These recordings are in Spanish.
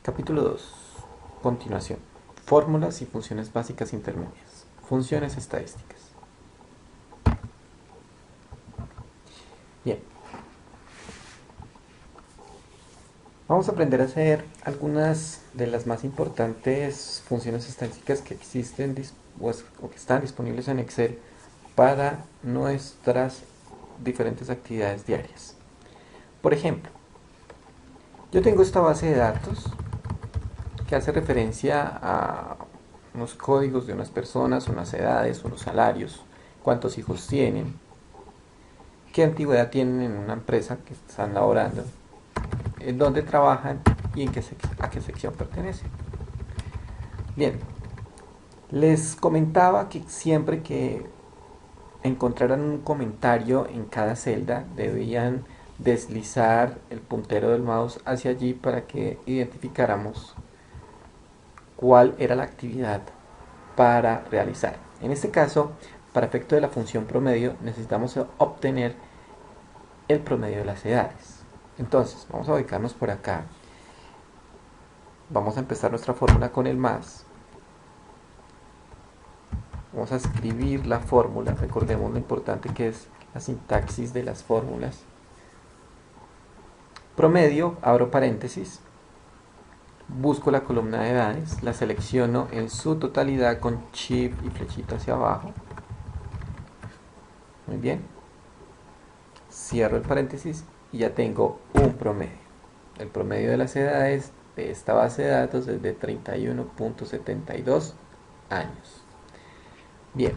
Capítulo 2. Continuación. Fórmulas y funciones básicas intermedias. Funciones estadísticas. Bien. Vamos a aprender a hacer algunas de las más importantes funciones estadísticas que existen o que están disponibles en Excel para nuestras diferentes actividades diarias. Por ejemplo, yo tengo esta base de datos que hace referencia a unos códigos de unas personas, unas edades, unos salarios, cuántos hijos tienen, qué antigüedad tienen en una empresa que están laborando, en dónde trabajan y a qué sección pertenecen. Bien, les comentaba que siempre que encontraran un comentario en cada celda debían deslizar el puntero del mouse hacia allí para que identificáramos cuál era la actividad para realizar. En este caso, para efecto de la función promedio, necesitamos obtener el promedio de las edades. Entonces, vamos a ubicarnos por acá. Vamos a empezar nuestra fórmula con el más. Vamos a escribir la fórmula. Recordemos lo importante que es la sintaxis de las fórmulas. Promedio, abro paréntesis. Busco la columna de edades, la selecciono en su totalidad con shift y flechita hacia abajo. Muy bien. Cierro el paréntesis y ya tengo un promedio. El promedio de las edades de esta base de datos es de 31.72 años. Bien,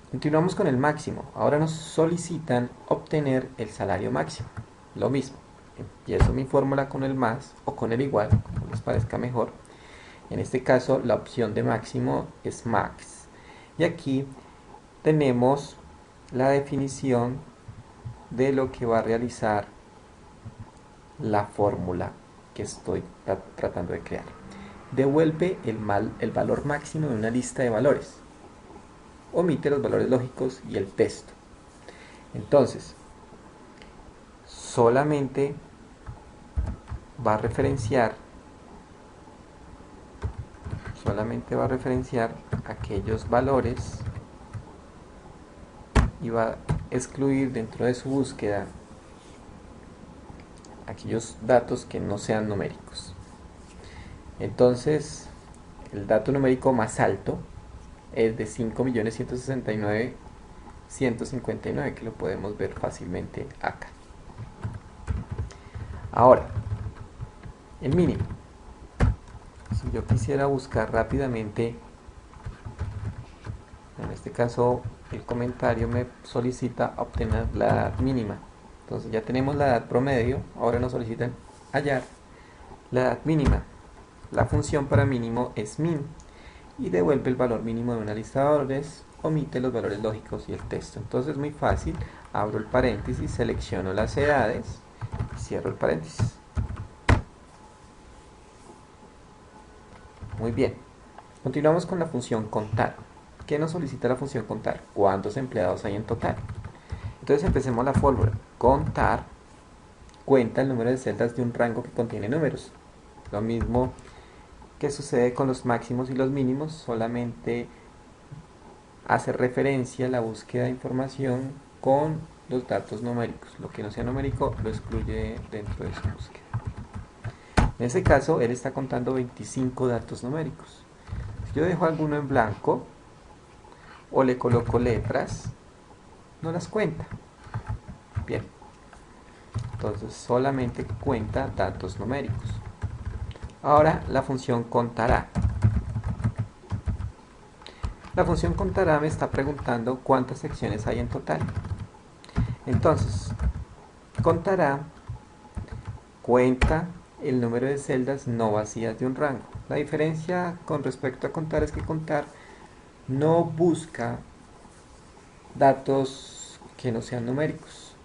continuamos con el máximo. Ahora nos solicitan obtener el salario máximo. Lo mismo, empiezo mi fórmula con el más o con el igual, como les parezca mejor. En este caso, la opción de máximo es max. Y aquí tenemos la definición de lo que va a realizar la fórmula que estoy tratando de crear. Devuelve el valor máximo de una lista de valores. Omite los valores lógicos y el texto. Entonces, solamente va a referenciar aquellos valores y va a excluir dentro de su búsqueda aquellos datos que no sean numéricos. Entonces, el dato numérico más alto es de 5.169.159, que lo podemos ver fácilmente acá. Ahora, el mínimo. Si yo quisiera buscar rápidamente, en este caso el comentario me solicita obtener la edad mínima. Entonces ya tenemos la edad promedio, ahora nos solicitan hallar la edad mínima. La función para mínimo es min y devuelve el valor mínimo de una lista de valores, omite los valores lógicos y el texto. Entonces es muy fácil, abro el paréntesis, selecciono las edades, cierro el paréntesis. Muy bien, continuamos con la función contar. ¿Qué nos solicita la función contar? ¿Cuántos empleados hay en total? Entonces empecemos la fórmula. Contar cuenta el número de celdas de un rango que contiene números. Lo mismo que sucede con los máximos y los mínimos, solamente hace referencia a la búsqueda de información con los datos numéricos. Lo que no sea numérico lo excluye dentro de su búsqueda. En este caso, él está contando 25 datos numéricos. Si yo dejo alguno en blanco o le coloco letras, no las cuenta. Bien, entonces solamente cuenta datos numéricos. Ahora la función contará. La función contará me está preguntando cuántas secciones hay en total. Entonces, contará cuenta el número de celdas no vacías de un rango. La diferencia con respecto a contar es que contar no busca datos que no sean numéricos.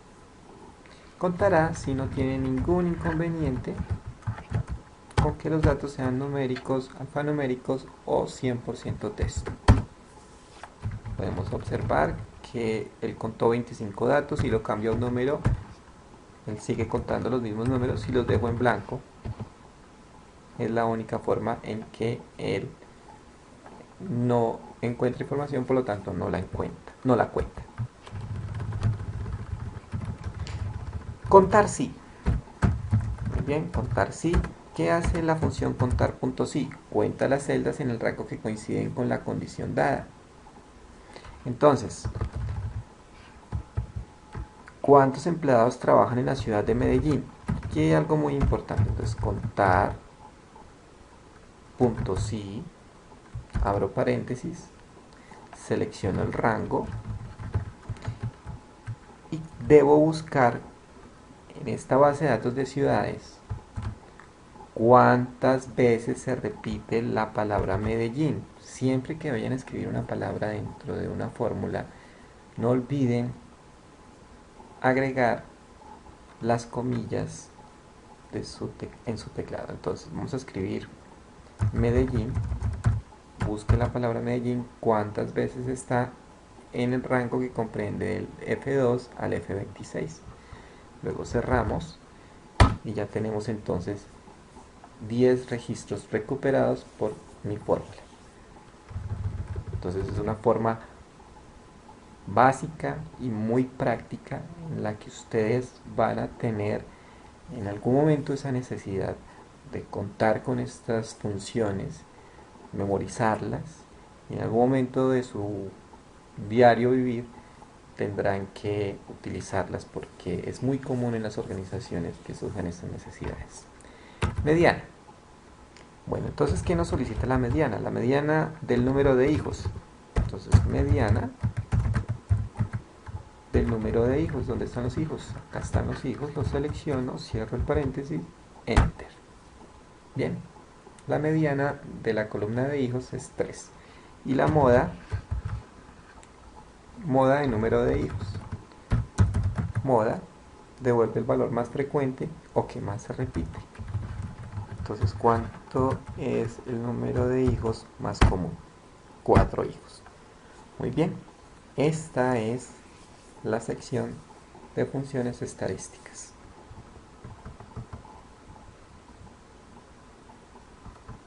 Contará si no tiene ningún inconveniente con que los datos sean numéricos, alfanuméricos o 100% texto. Podemos observar que él contó 25 datos y lo cambio a un número, él sigue contando los mismos números y los dejo en blanco. es la única forma en que él no encuentra información, por lo tanto no la cuenta. Contar sí. Muy bien, contar sí. ¿Qué hace la función contar.sí? Cuenta las celdas en el rango que coinciden con la condición dada. Entonces, ¿cuántos empleados trabajan en la ciudad de Medellín? Aquí hay algo muy importante. Entonces, contar, punto sí, abro paréntesis, selecciono el rango y debo buscar en esta base de datos de ciudades cuántas veces se repite la palabra Medellín. Siempre que vayan a escribir una palabra dentro de una fórmula, no olviden agregar las comillas en su teclado. Entonces vamos a escribir Medellín, busque la palabra Medellín, cuántas veces está en el rango que comprende del F2 al F26. Luego cerramos y ya tenemos entonces 10 registros recuperados por mi fórmula. Entonces es una forma básica y muy práctica en la que ustedes van a tener en algún momento esa necesidad de contar con estas funciones, memorizarlas, y en algún momento de su diario vivir tendrán que utilizarlas porque es muy común en las organizaciones que surjan estas necesidades. Mediana. Bueno, entonces, ¿qué nos solicita la mediana? La mediana del número de hijos. Entonces, mediana del número de hijos. ¿Dónde están los hijos? Acá están los hijos, los selecciono, cierro el paréntesis, enter. Bien, la mediana de la columna de hijos es 3. Y la moda de número de hijos. Moda devuelve el valor más frecuente o que más se repite. Entonces, ¿cuánto es el número de hijos más común? 4 hijos. Muy bien, esta es la sección de funciones estadísticas.